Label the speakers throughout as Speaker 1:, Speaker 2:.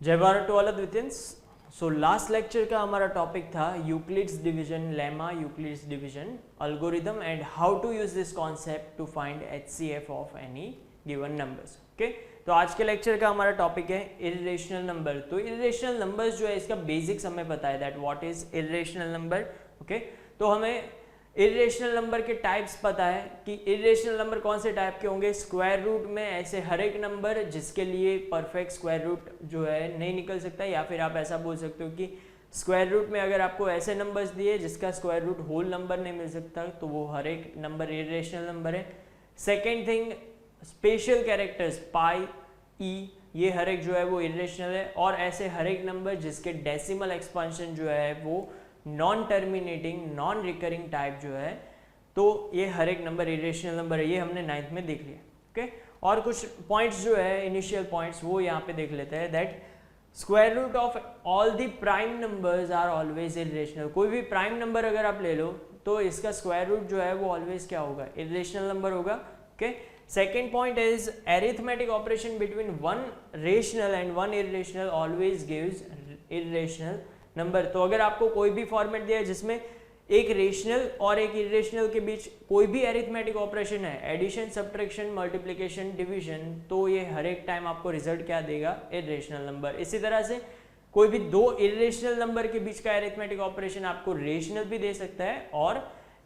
Speaker 1: जय Bharat to all अद्वितियंस। So last lecture का हमारा टॉपिक था Euclid's division lemma, Euclid's division algorithm and how to use this concept to find HCF of any given numbers. Okay, तो आज के lecture का हमारा टॉपिक है इर्रेशनल नंबर। तो इर्रेशनल नंबर्स जो है इसका बेसिक्स हमें पता है that what is irrational number. Okay, तो हमें इर्रेशनल नंबर के टाइप्स पता है कि इर्रेशनल नंबर कौन से टाइप के होंगे। स्क्वायर रूट में ऐसे हर एक नंबर जिसके लिए परफेक्ट स्क्वायर रूट जो है नहीं निकल सकता, या फिर आप ऐसा बोल सकते हो कि स्क्वायर रूट में अगर आपको ऐसे नंबर्स दिए जिसका स्क्वायर रूट होल नंबर नहीं मिल सकता तो वो हर एक नंबर इर्रेशनल नंबर है। सेकेंड थिंग, स्पेशल कैरेक्टर्स पाई, ई, ये हर एक जो है वो इर्रेशनल है। और ऐसे हर एक नंबर जिसके डेसिमल एक्सपेंशन जो है वो non terminating non recurring type जो है, तो ये हर एक नंबर इरेशनल नंबर है। ये हमने 9th में देख लिया। ओके, और कुछ पॉइंट्स जो है इनिशियल पॉइंट्स वो यहाँ पे देख लेते हैं that square root of all the prime numbers are always irrational. कोई भी प्राइम नंबर अगर आप ले लो तो इसका स्क्वायर रूट जो है वो ऑलवेज क्या होगा, इरेशनल नंबर होगा। Okay, second point is arithmetic operation between one rational and one irrational always gives irrational number. तो अगर आपको कोई भी फॉर्मेट दिया है जिसमें एक रेशनल और एक इरेशनल के बीच कोई भी अरिथमेटिक ऑपरेशन है, एडिशन, सब्ट्रैक्शन, मल्टीप्लिकेशन, डिवीजन, तो ये हर एक टाइम आपको रिजल्ट क्या देगा, इरेशनल नंबर। इसी तरह से कोई भी दो इरेशनल नंबर के बीच का अरिथमेटिक ऑपरेशन आपको रेशनल भी दे सकता है और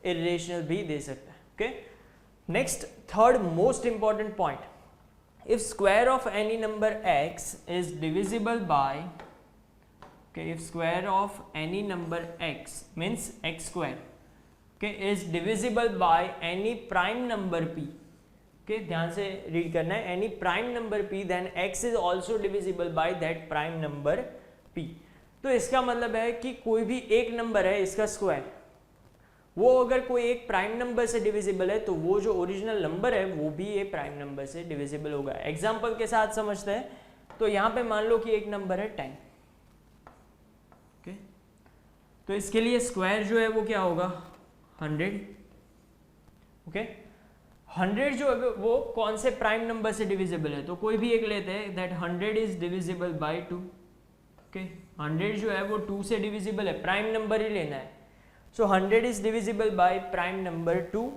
Speaker 1: इरेशनल भी दे सकता है। Okay, next third most important point, if square of any number x is divisible by, if square of any number x means x square, okay, is divisible by any prime number p, okay, ध्यान से read करना है, any prime number p then x is also divisible by that prime number p। तो इसका मतलब है कि कोई भी एक नंबर है इसका स्क्वायर, वो अगर कोई एक प्राइम नंबर से डिविजिबल है तो वो जो ओरिजिनल नंबर है वो भी एक प्राइम नंबर से डिविजिबल होगा। एग्जाम्पल के साथ समझते हैं, तो यहाँ पे मान लो कि एक नंबर है 10, तो इसके लिए स्क्वायर जो है वो क्या होगा, 100। ओके, 100 जो है वो कौन से प्राइम नंबर से डिविजिबल है, तो कोई भी एक लेते हैं that 100 is divisible by 2। Okay, 100 जो है वो 2 से डिविजिबल है, प्राइम नंबर ही लेना है। सो 100 is divisible by prime number 2,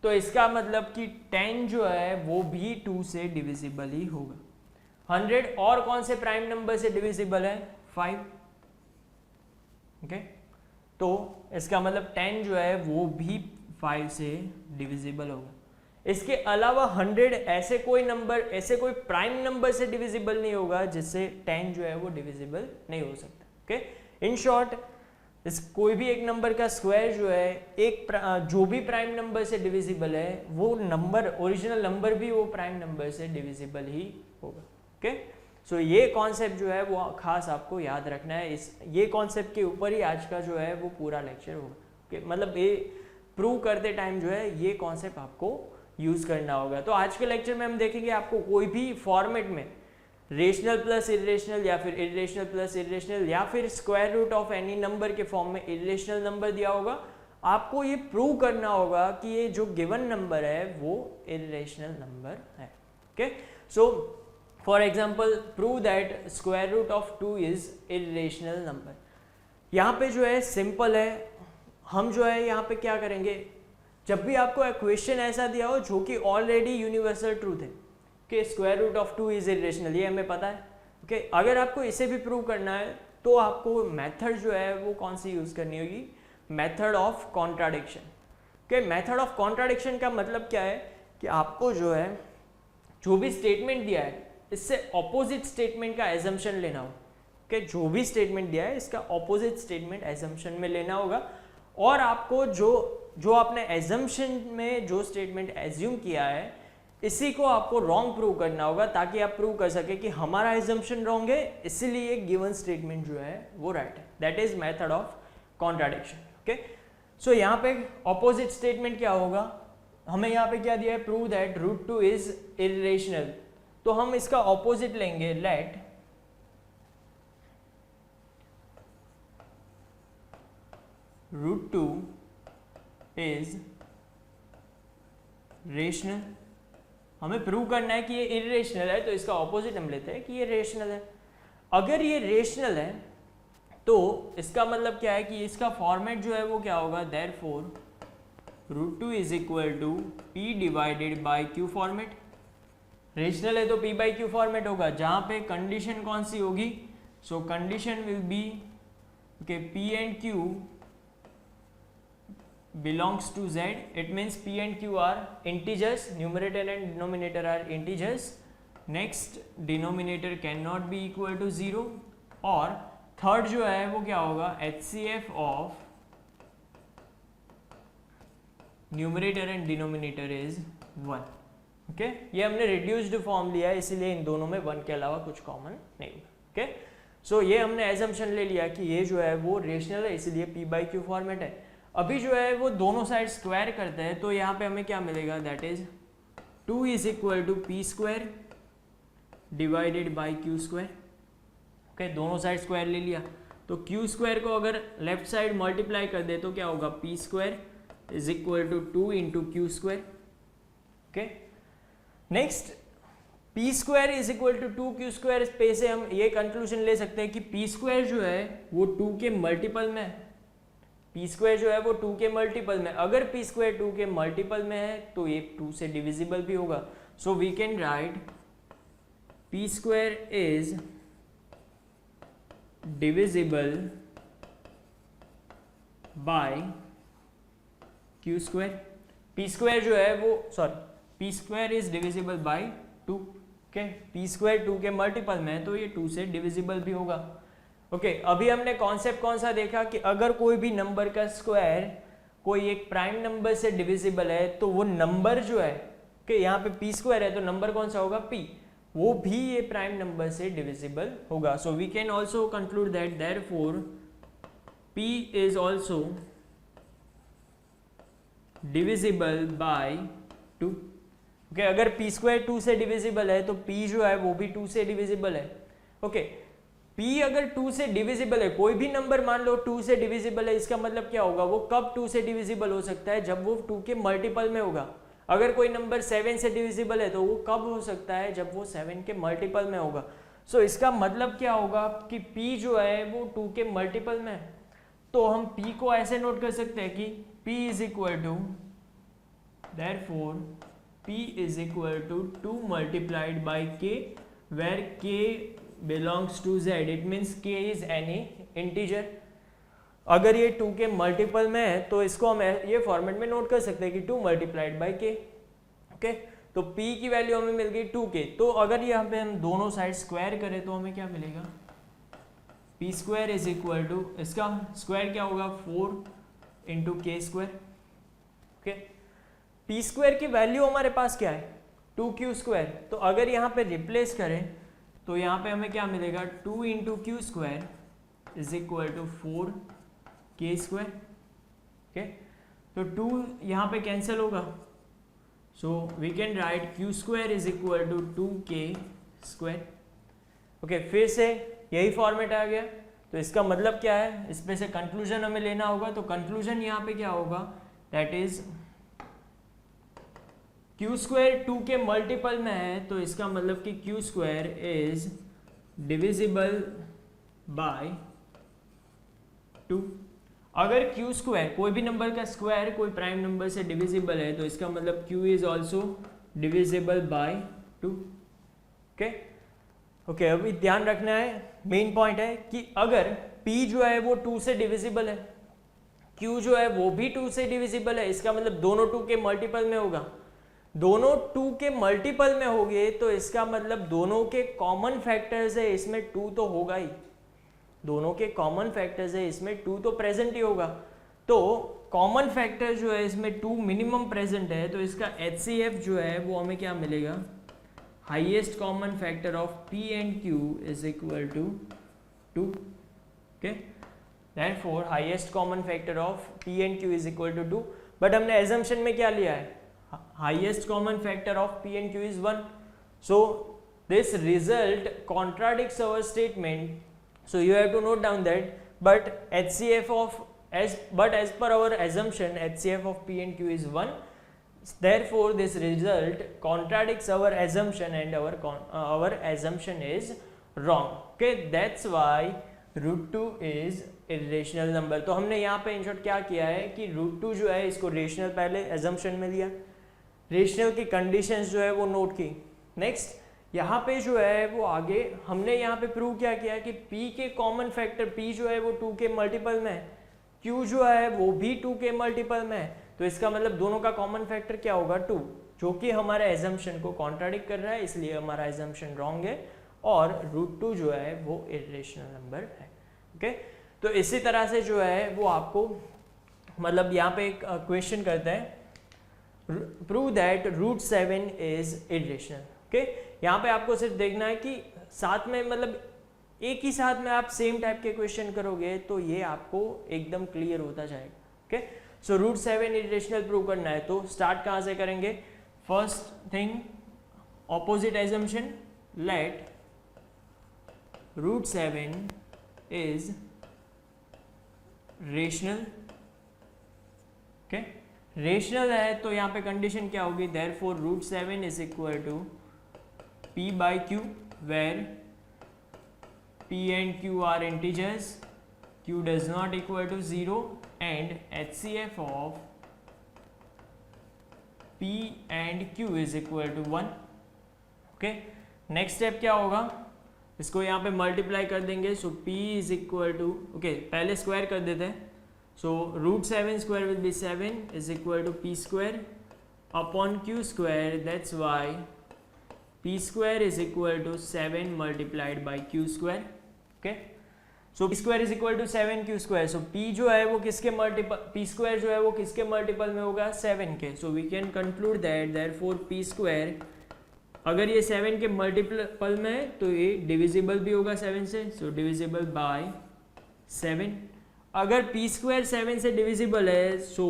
Speaker 1: तो इसका मतलब कि 10 जो है वो भी 2 से डिविजिबल ही होगा। 100 और कौन से प्राइम नंबर से डिविजिबल है, 5। ओके, तो इसका मतलब 10 जो है वो भी 5 से डिविजिबल होगा। इसके अलावा 100 ऐसे कोई नंबर, ऐसे कोई प्राइम नंबर से डिविजिबल नहीं होगा जिससे 10 जो है वो डिविजिबल नहीं हो सकता। ओके, इन शॉर्ट इस कोई भी एक नंबर का स्क्वायर जो है एक जो भी प्राइम नंबर से डिविजिबल है वो नंबर, ओरिजिनल नंबर भी वो प्राइम नंबर से डिविजिबल ही होगा। ओके, सो ये कॉन्सेप्ट जो है वो खास आपको याद रखना है। इस ये कॉन्सेप्ट के ऊपर ही आज का जो है वो पूरा लेक्चर होगा। ओके, मतलब ये प्रूव करते टाइम जो है ये कॉन्सेप्ट आपको यूज करना होगा। तो आज के लेक्चर में हम देखेंगे आपको कोई भी फॉर्मेट में रेशनल प्लस इरेशनल या फिर इरेशनल प्लस इरेशनल या फिर square root of any number के फॉर्म में इरेशनल नंबर दिया होगा, आपको ये प्रूव करना होगा कि ये जो गिवन नंबर है वो इरेशनल नंबर है। Okay, so for example prove that square root of 2 is irrational number. यहाँ पे जो है सिंपल है, हम जो है यहाँ पे क्या करेंगे, जब भी आपको क्वेश्चन ऐसा दिया हो जो कि ऑलरेडी यूनिवर्सल ट्रूथ है कि square root of 2 is irrational, ये हमें पता है। ओके, अगर आपको इसे भी प्रूव करना है तो आपको मेथड जो है वो कौन सी यूज करनी होगी, method of contradiction. Okay, method of contradiction का मतलब क्या है कि आपको जो है जो भी स्टेटमेंट दिया है इससे ऑपोजिट स्टेटमेंट का एजम्पशन लेना होगा। ओके, जो भी स्टेटमेंट दिया है इसका ऑपोजिट स्टेटमेंट एजम्पशन में लेना होगा, और आपको जो आपने एजम्पशन में जो स्टेटमेंट एज्यूम किया है इसी को आपको रॉन्ग प्रूव करना होगा, ताकि आप प्रूव कर सके कि हमारा एजम्पशन रॉन्ग है इसीलिए गिवन स्टेटमेंट जो है वो राइट है। That is method of contradiction. Okay, so यहाँ पे ऑपोजिट स्टेटमेंट क्या होगा, हमें यहाँ पे क्या दिया है, prove that root 2 is irrational, तो हम इसका ऑपोजिट लेंगे, लेट रूट 2 इज रेशनल। हमें प्रूव करना है कि ये इरेशनल है, तो इसका ऑपोजिट हम लेते हैं कि ये रेशनल है। अगर ये रेशनल है तो इसका मतलब क्या है कि इसका फॉर्मेट जो है वो क्या होगा, therefore √2 is equal to p divided by q format. Rational है तो p बाई क्यू फॉर्मेट होगा, जहां पे कंडीशन कौन सी होगी, सो condition will be okay p and q belongs to z, it means p and q are integers, numerator and denominator are integers, next denominator cannot be equal to 0, और third जो है वो क्या होगा, HCF of numerator and denominator is 1। Okay, ये हमने reduced form लिया है, इसीलिए इन दोनों में 1 के अलावा कुछ कॉमन नहीं होगा। ओके, सो ये हमने एजम्पशन ले लिया कि ये जो है वो रेशनल है, इसलिए p बाई क्यू फॉर्मेट है। अभी जो है वो दोनों साइड स्क्वायर करते हैं, तो यहाँ पे हमें क्या मिलेगा, that is 2 is equal to P square divided by q square. Okay, दोनों साइड स्क्वायर ले लिया, तो क्यू स्क्वायर को अगर लेफ्ट साइड मल्टीप्लाई कर दे तो क्या होगा, p square is equal to 2 into q square. Okay, next p square is equal to 2 Q square पे से हम ये कंक्लूजन ले सकते हैं कि पी स्क्वायर जो है वो 2 के मल्टीपल में है। पी स्क्वायर जो है वो 2 के मल्टीपल में, अगर पी स्क्वायर 2 के मल्टीपल में है तो ये 2 से डिविजिबल भी होगा। So we can write p square is divisible by Q square. P square जो है वो p square is divisible by 2। Okay, p square 2 के मल्टीपल में है तो ये 2 से डिविजिबल भी होगा। ओके, अभी हमने कॉन्सेप्ट कौन सा देखा कि अगर कोई भी नंबर का स्क्वायर कोई एक प्राइम नंबर से डिविजिबल है तो वो नंबर जो है कि यहाँ पे पी स्क्वायर है तो नंबर कौन सा होगा, p, वो भी ये प्राइम नंबर से डिविजिबल होगा। So we can also conclude that therefore p is also divisible by 2। Okay, अगर पी स्क्वायर 2 से डिविजिबल है तो p जो है वो भी 2 से डिविजिबल है। ओके, p अगर 2 से डिविजिबल है, कोई भी नंबर मान लो 2 से डिविजिबल है, इसका मतलब क्या होगा, वो कब 2 से डिविजिबल हो सकता है, जब वो 2 के मल्टीपल में होगा। अगर कोई नंबर 7 से डिविजिबल है तो वो कब हो सकता है, जब वो 7 के मल्टीपल में होगा। सो इसका मतलब क्या होगा कि p जो है वो 2 के मल्टीपल में है, तो हम p को ऐसे नोट कर सकते हैं कि p is equal to therefore p is equal to 2 multiplied by k, where k belongs to z, it means k is any integer। अगर ये 2 के मल्टीपल में है तो इसको हम ये फॉर्मेट में नोट कर सकते हैं कि 2 मल्टीप्लाइड बाई k। ओके, तो p की वैल्यू हमें मिल गई 2k, तो अगर यहाँ पे हम दोनों साइड स्क्वायर करें तो हमें क्या मिलेगा, p square is equal to, इसका स्क्वायर क्या होगा, 4 into k square. Okay, p square की वैल्यू हमारे पास क्या है, 2q स्क्वायर, तो अगर यहाँ पे रिप्लेस करें तो यहाँ पे हमें क्या मिलेगा, 2 into q square is equal to 4 k square. Okay, तो 2 यहाँ पे कैंसिल होगा, so we can write q square is equal to 2k square. Okay, फिर से यही फॉर्मेट आ गया, तो इसका मतलब क्या है, इस पे से कंक्लूजन हमें लेना होगा। तो कंक्लूजन यहाँ पे क्या होगा, दैट इज क्यू स्क्वायर 2 के मल्टीपल में है, तो इसका मतलब कि Q square is divisible by 2। अगर क्यू स्क्वायर कोई भी नंबर का स्क्वायर कोई प्राइम नंबर से डिविजिबल है तो इसका मतलब Q is also divisible by 2। Okay, अभी ध्यान रखना है, मेन पॉइंट है कि अगर p जो है वो 2 से डिविजिबल है, q जो है वो भी 2 से डिविजिबल है, इसका मतलब दोनों 2 के मल्टीपल में होगा। दोनों 2 के मल्टीपल में हो गए तो इसका मतलब दोनों के कॉमन फैक्टर्स है, इसमें 2 तो होगा ही, दोनों के कॉमन फैक्टर्स है, इसमें 2 तो प्रेजेंट ही होगा। तो कॉमन फैक्टर जो है इसमें 2 मिनिमम प्रेजेंट है, तो इसका HCF जो है वो हमें क्या मिलेगा, highest common factor of p and q is equal to 2। Okay, therefore highest common factor of p and q is equal to 2, but हमने एजम्पशन में क्या लिया है, highest common factor of p and q is 1. So this result contradicts our statement, so you have to note down that, but HCF of as per our assumption HCF of p and q is 1, therefore this result contradicts our assumption and our assumption is wrong. Okay, that's why √2 is irrational number. तो हमने यहाँ पे in short क्या किया है कि √2 जो है इसको रेशनल पहले एजम्पशन में लिया, रेशनल की कंडीशंस जो है वो नोट की। नेक्स्ट यहाँ पे जो है वो आगे हमने यहाँ पे प्रूव क्या किया कि p के कॉमन फैक्टर p जो है वो 2 के मल्टीपल में है, q जो है वो भी 2 के मल्टीपल में है, तो इसका मतलब दोनों का कॉमन फैक्टर क्या होगा 2, जो कि हमारे एजम्पशन को कॉन्ट्राडिक्ट कर रहा है, इसलिए हमारा एजम्पशन रॉन्ग है और √2 जो है वो इरेशनल नंबर है। ओके, तो इसी तरह से जो है वो आपको मतलब यहाँ पे एक क्वेश्चन करते हैं, prove that √7 is irrational. Okay, यहाँ पे आपको सिर्फ देखना है कि साथ में मतलब एक ही साथ में आप सेम टाइप के क्वेश्चन करोगे तो ये आपको एकदम क्लियर होता जाएगा। ओके, सो √7 इरेशनल प्रूव करना है तो स्टार्ट कहाँ से करेंगे? First thing opposite assumption, let √7 is rational. Okay, rational है तो यहाँ पे कंडीशन क्या होगी? Therefore √7 is equal to p by q, where p and q are integers, q does not equal to 0 and HCF of p and q is equal to 1। Okay, next step क्या होगा? इसको यहाँ पे multiply कर देंगे, so p is equal to, okay पहले square कर देते हैं, so √7 square will be 7 is equal to p square upon q square, that's why p square is equal to 7 multiplied by q square। okay, so p square is equal to 7 q square, so p जो है वो किसके multiple, p square जो है वो किसके multiple में होगा? 7 के। so we can conclude that therefore p square अगर ये 7 के मल्टीपल में है तो ये डिविजिबल भी होगा 7 से, so divisible by 7। अगर p square 7 से डिविजिबल है so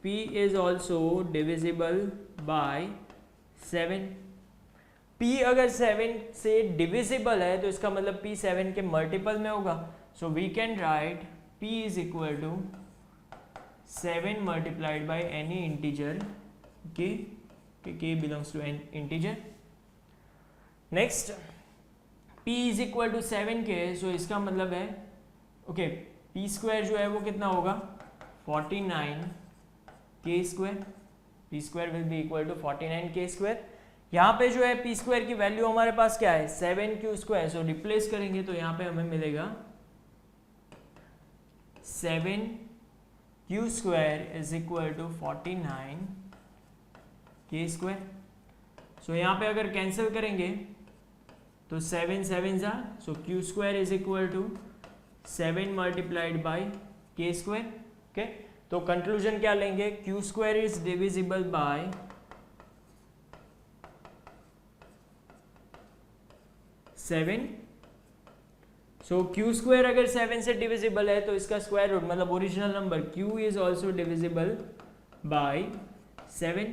Speaker 1: p is also divisible by 7। p अगर 7 से डिविजिबल है तो इसका मतलब p 7 के मल्टीपल में होगा, so we can write p is equal to 7 multiplied by any integer k belongs to an integer. Next p is equal to 7k, so इसका मतलब है ओके p स्क्वायर जो है वो कितना होगा? 49k square, p square will be equal to 49k square. यहाँ पे जो है p स्क्वायर की वैल्यू हमारे पास क्या है? 7q स्क्वायर, सो रिप्लेस करेंगे तो यहाँ पे हमें मिलेगा 7q square is equal to 49k square. So यहाँ पे अगर कैंसिल करेंगे तो 7 7 जा, so q square is equal to 7 multiplied by k square. Okay, तो कंक्लूजन क्या लेंगे? q square is divisible by 7, so q square अगर 7 से डिविजिबल है तो इसका स्क्वायर रूट मतलब original number q is also divisible by 7।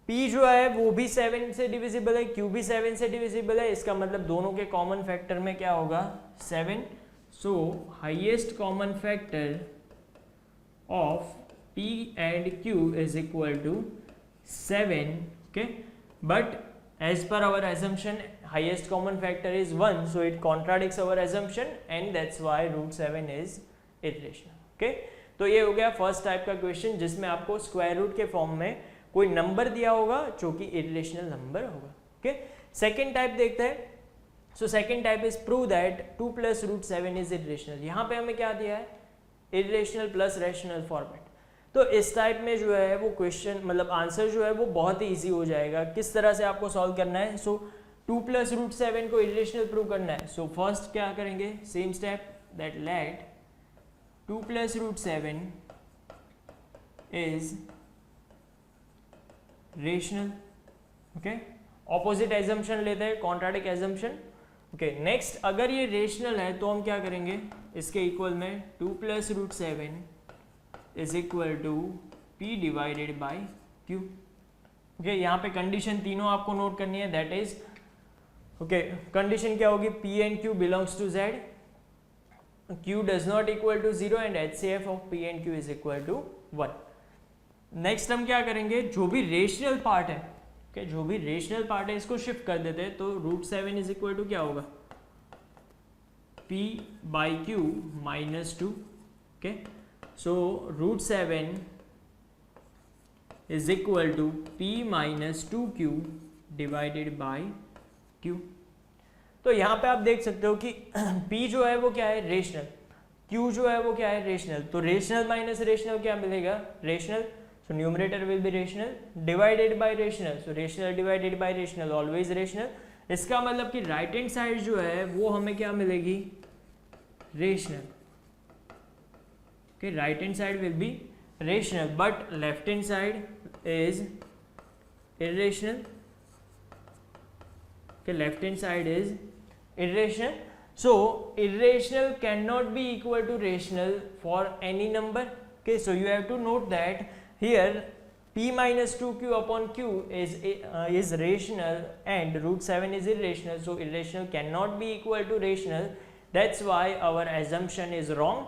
Speaker 1: p जो है वो भी 7 से डिविजिबल है, q भी 7 से डिविजिबल है, इसका मतलब दोनों के कॉमन फैक्टर में क्या होगा? 7। So highest common factor of p and q is equal to 7। Okay, but as per our assumption highest common factor is 1, so it contradicts our assumption and that's why √7 is irrational। okay, तो ये हो गया first type का question जिसमें आपको square root के form में कोई नंबर दिया होगा जो कि इरेशनल नंबर होगा। ओके, सेकंड टाइप देखते हैं। So second type is prove that 2 + √7 is irrational. यहाँ पे हमें क्या दिया है? Irrational plus rational format. तो इस टाइप में जो है वो क्वेश्चन मतलब आंसर जो है वो बहुत ही इजी हो जाएगा। किस तरह से आपको सॉल्व करना है? सो 2 + √7 को इरेशनल प्रूव करना है। सो फर्स्ट क्या करेंगे? Same step, that let 2 + √7 is rational. Okay, opposite assumption लेते हैं, कॉन्ट्राडिक्ट एजम्पशन। ओके, नेक्स्ट अगर ये रेशनल है तो हम क्या करेंगे? इसके इक्वल में 2 + √7 is equal to p divided by q। Okay, यहाँ पे कंडीशन तीनों आपको नोट करनी है, दैट इज ओके कंडीशन क्या होगी? p and q belongs to z, q does not equal to 0 and HCF of p and q is equal to 1। Next हम क्या करेंगे? जो भी रेशनल पार्ट है, ओके जो भी रेशनल पार्ट है इसको शिफ्ट कर देते हैं, तो √7 इज इक्वल टू क्या होगा? p by q minus 2. Okay, so root 7 is equal to p minus 2q divided by q. तो यहाँ पे आप देख सकते हो कि p जो है वो क्या है, रेशनल, q जो है वो क्या है, रेशनल. तो रेशनल माइनस रेशनल क्या मिलेगा, rational. So numerator will be rational divided by rational. So rational divided by rational always rational. इसका मतलब कि राइट हैंड साइड जो है वो हमें क्या मिलेगी, rational. Okay, right hand side will be rational but left hand side is irrational. Okay, left hand side is irrational. So irrational cannot be equal to rational for any number. Okay, so you have to note that here p minus 2q upon q is rational and root 7 is irrational. So irrational cannot be equal to rational. That's why our assumption is wrong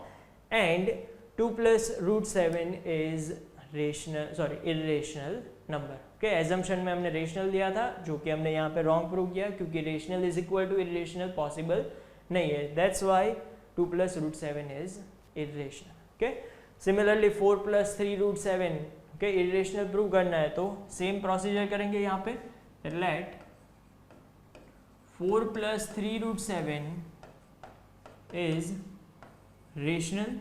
Speaker 1: and 2 plus root 7 is irrational number. Okay, assumption में हमने rational दिया था जो कि हमने यहाँ पे wrong prove किया क्योंकि rational is equal to irrational possible नहीं है. That's why 2 plus root 7 is irrational. Okay, similarly 4 plus 3 root 7, okay, irrational prove करना है तो सेम प्रोसीजर करेंगे यहाँ पे. Let 4 plus 3 root 7 is rational.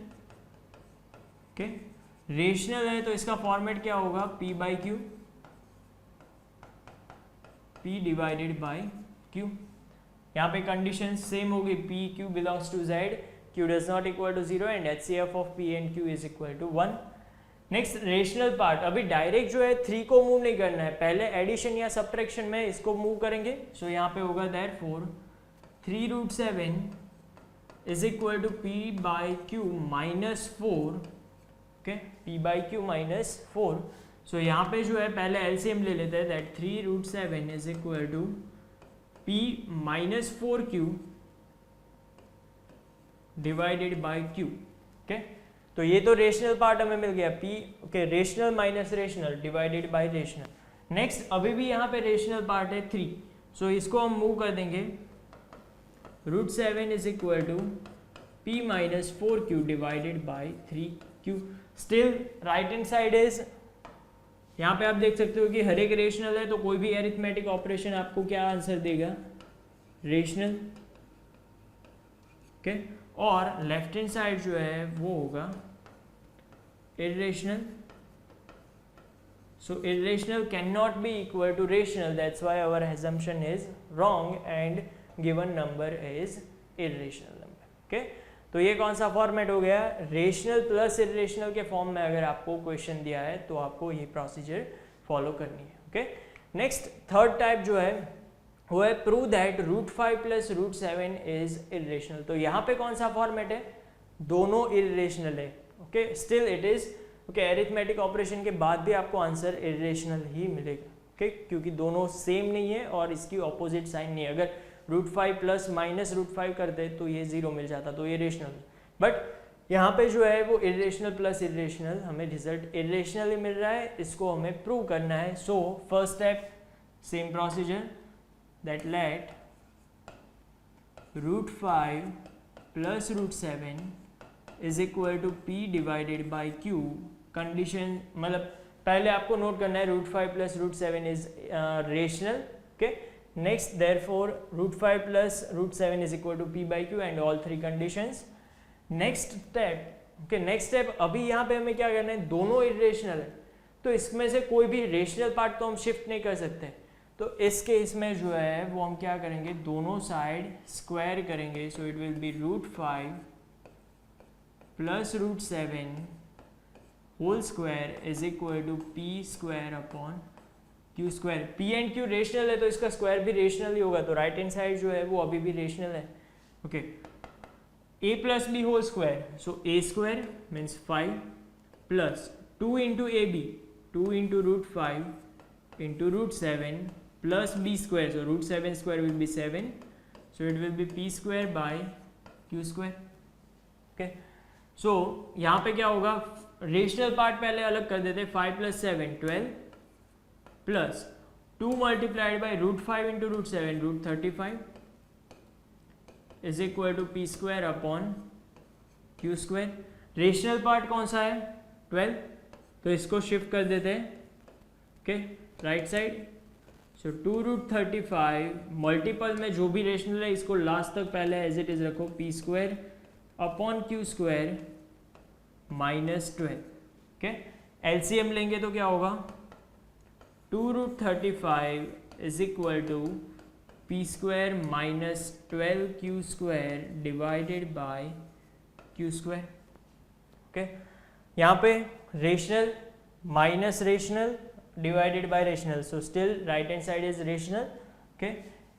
Speaker 1: Okay, rational है तो इसका फॉर्मेट क्या होगा, p by q, p divided by q. यहाँ पे कंडीशन सेम होगी, p q belongs to z, q does not equal to 0 and HCF of p and q is equal to 1. Next rational part. अभी direct जो है 3 को move नहीं करना है, पहले एडिशन या सब्ट्रैक्शन में इसको मूव करेंगे. सो यहाँ पे होगा therefore 3 root 7 is equal to p by q minus 4. Okay, p by q minus 4. So यहाँ पे जो है पहले एलसीएम ले लेते हैं. That 3 root 7 is equal to p minus 4q divided by q. Okay, तो ये तो रेशनल पार्ट हमें मिल गया, p. Okay, rational minus rational divided by rational. Next अभी भी यहाँ पे रेशनल पार्ट है 3. सो इसको हम मूव कर देंगे. Root 7 is equal to p minus 4q divided by 3q. Still right hand side is, यहाँ पे आप देख सकते हो कि हर एक रेशनल है तो कोई भी एरिथमेटिक ऑपरेशन आपको क्या आंसर देगा, रेशनल. ओके, और लेफ्ट हैंड साइड जो है वो होगा irrational. So irrational can not be equal to rational. That's why our assumption is wrong and given number is irrational number. Okay, तो ये कौन सा फॉर्मेट हो गया, रेशनल प्लस इरेशनल के फॉर्म में अगर आपको क्वेश्चन दिया है तो आपको ये प्रोसीजर फॉलो करनी है. ओके, नेक्स्ट थर्ड टाइप जो है वो है prove that root 5 plus root 7 is irrational. तो यहाँ पे कौन सा फॉर्मेट है, दोनों इरेशनल है. Okay, still it is okay, arithmetic operation के बाद भी आपको आंसर इरेशनल ही मिलेगा. ओके, क्योंकि दोनों सेम नहीं है और इसकी ऑपोजिट साइन नहीं है. अगर रूट 5 प्लस माइनस रूट 5 करते तो ये 0 मिल जाता, तो ये रेशनल. बट यहाँ पे जो है वो इरेशनल प्लस इरेशनल, हमें रिजल्ट इरेशनल ही मिल रहा है, इसको हमें प्रूव करना है. So first step same procedure, that let root 5 plus root 7 is equal to p divided by q. Condition मतलब पहले आपको नोट करना है root 5 plus root 7 is rational. Okay, next therefore root 5 plus root 7 is equal to p by q and all three conditions. next step, okay, next step अभी यहाँ पे हमें क्या करना है, दोनों इरेशनल है तो इसमें से कोई भी रेशनल पार्ट तो हम शिफ्ट नहीं कर सकते. तो इस केस में जो है वो हम क्या करेंगे, दोनों साइड स्क्वायर करेंगे. So it will be root 5 plus root 7 whole square is equal to p square upon q square. p and q rational है तो इसका स्क्वायर भी रेशनल ही होगा, तो राइट हैंड साइड जो है वो अभी भी रेशनल है. Okay, a plus B whole square. So a square means 5 plus 2 into A B, 2 into root 5 into root 7 plus b square. So root 7 square will be 7. So it will be p square by q square. Okay, so यहाँ पे क्या होगा, rational part पहले अलग कर देते. 5 plus 7 12 plus 2 multiplied by root 5 into root 7 root 35 is equal to P square upon Q square. Rational part कौन सा है 12, तो इसको शिफ्ट कर देते हैं okay right side. So 2√35 multiple में जो भी रेशनल है इसको लास्ट तक पहले एज इट इज रखो, P square upon Q square -12 okay. LCM लेंगे तो क्या होगा 2√35 is equal to P square -12 Q square divided by Q square okay. यहाँ पे rational minus rational divided by rational, so still right hand side is rational okay.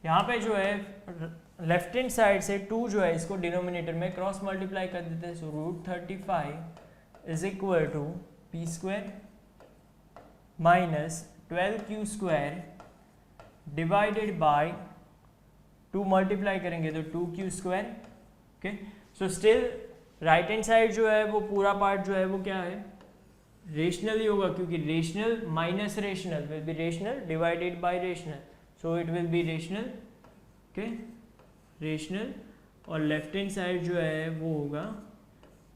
Speaker 1: यहाँ पे जो है लेफ्ट हैंड साइड से 2 जो है इसको डिनोमिनेटर में क्रॉस मल्टीप्लाई कर देते हैं, so √35 is equal to P square -12 Q square divided by 2 multiply करेंगे तो 2 Q square okay. So still right hand side जो है वो पूरा पार्ट जो है वो क्या है रेशनल ही होगा, क्योंकि rational minus rational will be rational divided by rational, so it will B rational okay rational. और लेफ्ट हैंड साइड जो है वो होगा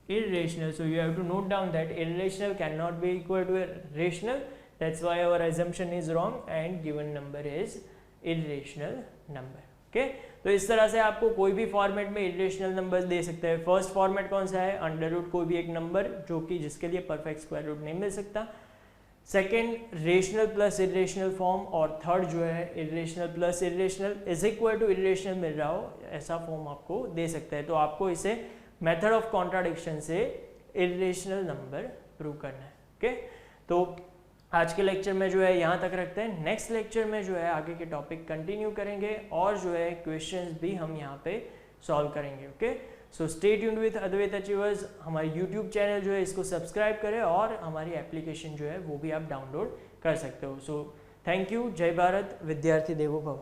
Speaker 1: irrational, so you have to note down that irrational cannot be equal to rational, that's why our assumption is wrong and given number is irrational number okay। तो इस तरह से आपको कोई भी फॉर्मेट में इरेशनल नंबर्स दे सकते हैं। फर्स्ट फॉर्मेट कौन सा है अंडर रूट कोई भी एक नंबर जो कि जिसके लिए परफेक्ट स्क्वायर रूट नहीं मिल सकता, second rational plus irrational form, और थर्ड जो है irrational plus irrational is equal to irrational मिल रहा हो ऐसा फॉर्म आपको दे सकता है। तो आपको इसे मेथड ऑफ कॉन्ट्राडिक्शन से इरेशनल नंबर प्रूव करना है ओके। तो आज के लेक्चर में जो है यहाँ तक रखते हैं, नेक्स्ट लेक्चर में जो है आगे के टॉपिक कंटिन्यू करेंगे और जो है क्वेश्चंस भी हम यहाँ पे सॉल्व करेंगे okay. So stay tuned with Advait achievers, हमारे यूट्यूब चैनल जो है इसको सब्सक्राइब करें और हमारी एप्लीकेशन जो है वो भी आप डाउनलोड कर सकते हो। सो थैंक यू, जय भारत, विद्यार्थी देवो भव।